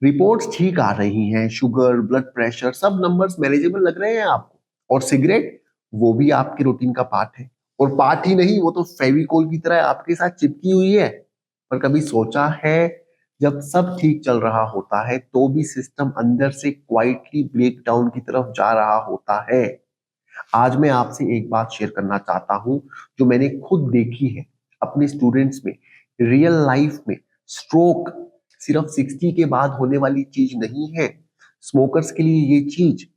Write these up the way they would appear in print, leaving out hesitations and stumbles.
Reports ठीक आ रही हैं, शुगर, ब्लड प्रेशर, सब नंबर्स मैनेजेबल लग रहे हैं आपको। और सिगरेट, वो भी आपके रूटीन का पार्ट है। और पार्ट ही नहीं, वो तो फेविकोल की तरह आपके साथ चिपकी हुई है। पर कभी सोचा है, जब सब ठीक चल रहा होता है तो भी सिस्टम अंदर से क्वाइटली ब्रेक डाउन की तरफ जा रहा होता है। आज मैं आपसे एक बात शेयर करना चाहता हूं, जो मैंने खुद देखी है अपने स्टूडेंट्स में, रियल लाइफ में। स्ट्रोक सिर्फ 60 के बाद होने वाली चीज नहीं है। स्मोकर्स के लिए ये चीज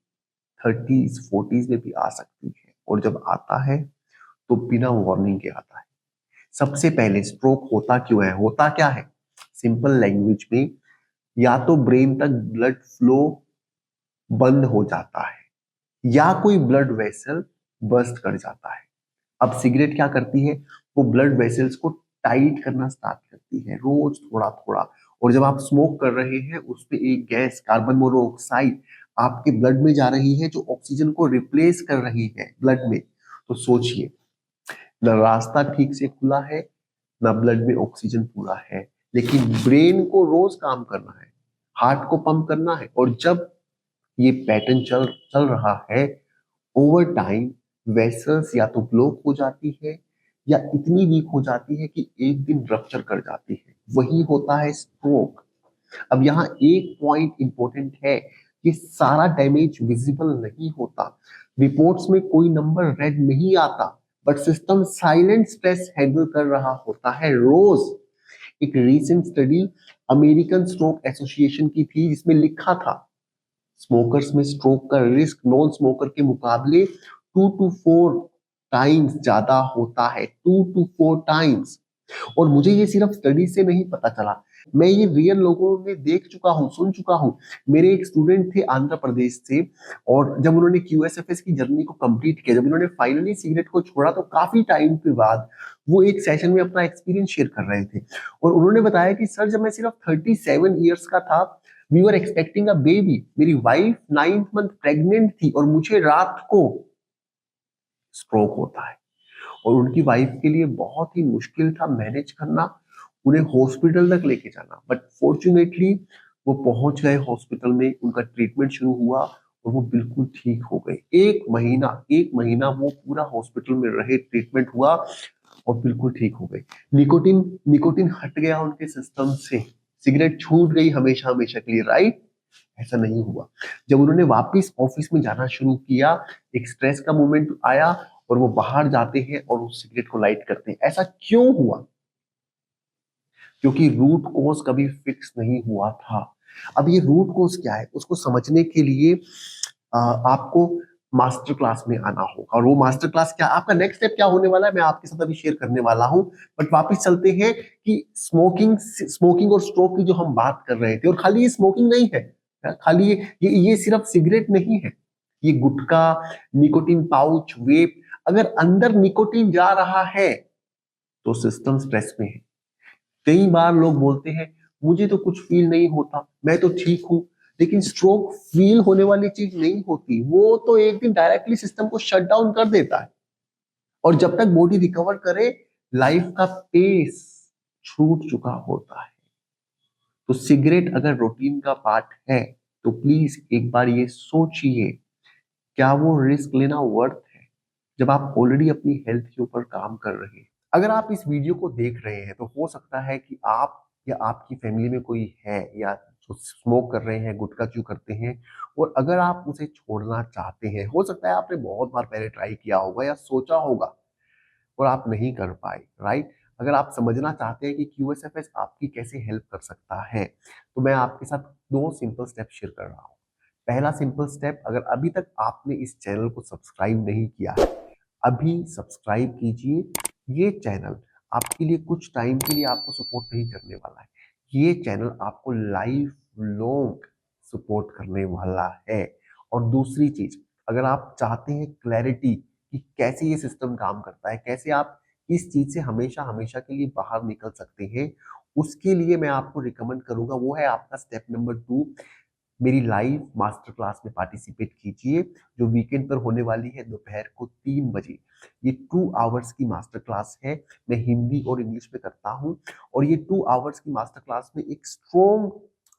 30s 40s में भी आ सकती है, और जब आता है तो बिना वार्निंग के आता है। सबसे पहले स्ट्रोक होता क्यों है, होता क्या है? सिंपल लैंग्वेज में, या तो ब्रेन तक ब्लड फ्लो बंद हो जाता है, या कोई ब्लड वेसल बर्स्ट कर जाता है। अब सिगरेट क्या करती है? वो ब्लड वेसल्स को टाइट करना स्टार्ट करती है, रोज थोड़ा थोड़ा। और जब आप स्मोक कर रहे हैं, उसमें एक गैस कार्बन मोनोऑक्साइड आपके ब्लड में जा रही है, जो ऑक्सीजन को रिप्लेस कर रही है ब्लड में। तो सोचिए, न रास्ता ठीक से खुला है, ना ब्लड में ऑक्सीजन पूरा है, लेकिन ब्रेन को रोज काम करना है, हार्ट को पंप करना है। और जब ये पैटर्न चल चल रहा है, ओवर टाइम वेसल्स या तो ब्लॉक हो जाती है, या इतनी वीक हो जाती है कि एक दिन रप्चर कर जाती है। वही होता है स्ट्रोक। अब यहाँ एक पॉइंट इंपॉर्टेंट है कि सारा डैमेज विजिबल नहीं होता। रिपोर्ट्स में कोई नंबर रेड नहीं आता, but system silent stress handle कर रहा होता है रोज। एक recent study American stroke association की थी, जिसमें लिखा था स्मोकर्स में स्ट्रोक का रिस्क नॉन स्मोकर के मुकाबले 2 to 4 टाइम्स ज्यादा होता है, 2 to 4 टाइम्स। और मुझे ये सिर्फ स्टडी से नहीं पता चला, मैं ये रियल लोगों में देख चुका हूँ, सुन चुका हूँ। मेरे एक स्टूडेंट थे आंध्र प्रदेश से, और जब उन्होंने क्यूएसएफएस की जर्नी को कंप्लीट किया, जब उन्होंने फाइनली सिगरेट को छोड़ा, तो काफी टाइम के बाद वो एक सेशन में अपना एक्सपीरियंस शेयर कर रहे थे। और उन्होंने बताया कि सर, जब मैं सिर्फ 37 ईयर्स का था, we were expecting a baby, मेरी वाइफ 9th मंथ प्रेग्नेंट थी, और मुझे रात को स्ट्रोक होता है। और उनकी वाइफ के लिए बहुत ही मुश्किल था मैनेज करना, उन्हें हॉस्पिटल तक लेके जाना। बट फॉर्चुनेटली वो पहुंच गए हॉस्पिटल में, उनका ट्रीटमेंट शुरू हुआ, और वो बिल्कुल ठीक हो गए। एक महीना वो पूरा हॉस्पिटल में रहे, ट्रीटमेंट हुआ, और बिल्कुल ठीक हो गए। निकोटिन निकोटिन हट गया उनके सिस्टम से, सिगरेट छूट गई हमेशा हमेशा के लिए, राइट? ऐसा नहीं हुआ। जब उन्होंने वापस ऑफिस में जाना शुरू किया, एक स्ट्रेस का मोमेंट आया, और वो बाहर जाते हैं और उस सिगरेट को लाइट करते हैं। ऐसा क्यों हुआ? क्योंकि रूट कॉज कभी फिक्स नहीं हुआ था। अब ये रूट कॉज क्या है, उसको समझने के लिए आपको मास्टर क्लास में आना होगा। और वो मास्टर क्लास क्या, आपका नेक्स्ट स्टेप क्या होने वाला है, मैं आपके साथ अभी शेयर करने वाला हूं। बट वापस चलते हैं कि स्मोकिंग स्मोकिंग और स्ट्रोक की जो हम बात कर रहे थे, और खाली ये स्मोकिंग नहीं है, खाली ये सिर्फ सिगरेट नहीं है, ये गुटखा, निकोटिन पाउच, वेप। अगर अंदर निकोटिन जा रहा है तो सिस्टम स्ट्रेस में है। कई बार लोग बोलते हैं, मुझे तो कुछ फील नहीं होता, मैं तो ठीक हूं। लेकिन स्ट्रोक फील होने वाली चीज नहीं होती, वो तो एक दिन डायरेक्टली सिस्टम को शट डाउन कर देता है। और जब तक बॉडी रिकवर करे, लाइफ का पेस छूट चुका होता है। तो सिगरेट अगर रूटीन का पार्ट है, तो प्लीज एक बार ये सोचिए, क्या वो रिस्क लेना वर्थ है, जब आप ऑलरेडी अपनी हेल्थ के ऊपर काम कर रहे हैं? अगर आप इस वीडियो को देख रहे हैं, तो हो सकता है कि आप या आपकी फैमिली में कोई है, या जो स्मोक कर रहे हैं, गुटखा चू करते हैं, और अगर आप उसे छोड़ना चाहते हैं, हो सकता है आपने बहुत बार पहले ट्राई किया होगा या सोचा होगा, और आप नहीं कर पाए, राइट? अगर आप समझना चाहते हैं कि क्यूएसएफएस आपकी कैसे हेल्प कर सकता है, तो मैं आपके साथ 2 सिंपल स्टेप शेयर कर रहा हूँ। पहला सिंपल स्टेप, अगर अभी तक आपने इस चैनल को सब्सक्राइब नहीं किया है, अभी सब्सक्राइब कीजिए। ये चैनल आपके लिए कुछ टाइम के लिए आपको सपोर्ट नहीं करने वाला है, ये चैनल आपको लाइफ लॉन्ग सपोर्ट करने वाला है। और दूसरी चीज, अगर आप चाहते हैं क्लैरिटी कि कैसे ये सिस्टम काम करता है, कैसे आप इस चीज से हमेशा हमेशा के लिए बाहर निकल सकते हैं, उसके लिए मैं आपको रिकमेंड करूंगा, वो है आपका स्टेप नंबर 2। मेरी लाइव मास्टर क्लास में पार्टिसिपेट कीजिए, जो वीकेंड पर होने वाली है दोपहर को 3 बजे। ये 2 आवर्स की मास्टर क्लास है, मैं हिंदी और इंग्लिश में करता हूँ। और ये 2 आवर्स की मास्टर क्लास में एक स्ट्रॉन्ग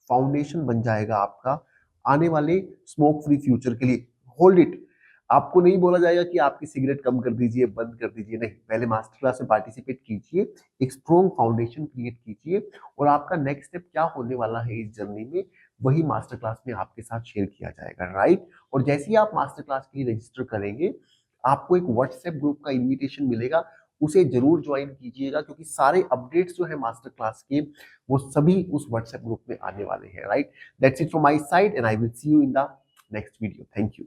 फाउंडेशन बन जाएगा आपका आने वाले स्मोक फ्री फ्यूचर के लिए। Hold it. आपको नहीं बोला जाएगा कि आपकी सिगरेट कम कर दीजिए, बंद कर दीजिए, नहीं, पहले मास्टर क्लास में पार्टिसिपेट कीजिए, एक स्ट्रॉन्ग फाउंडेशन क्रिएट कीजिए, और आपका नेक्स्ट स्टेप क्या होने वाला है इस जर्नी में, वही मास्टर क्लास में आपके साथ शेयर किया जाएगा, राइट। और जैसे ही आप मास्टर क्लास के लिए रजिस्टर करेंगे, आपको एक व्हाट्सएप ग्रुप का इन्विटेशन मिलेगा, उसे जरूर ज्वाइन कीजिएगा, क्योंकि सारे अपडेट्स जो है मास्टर क्लास के, वो सभी उस व्हाट्सएप ग्रुप में आने वाले हैं, right. That's it from my side and I will see you in the next video. Thank you.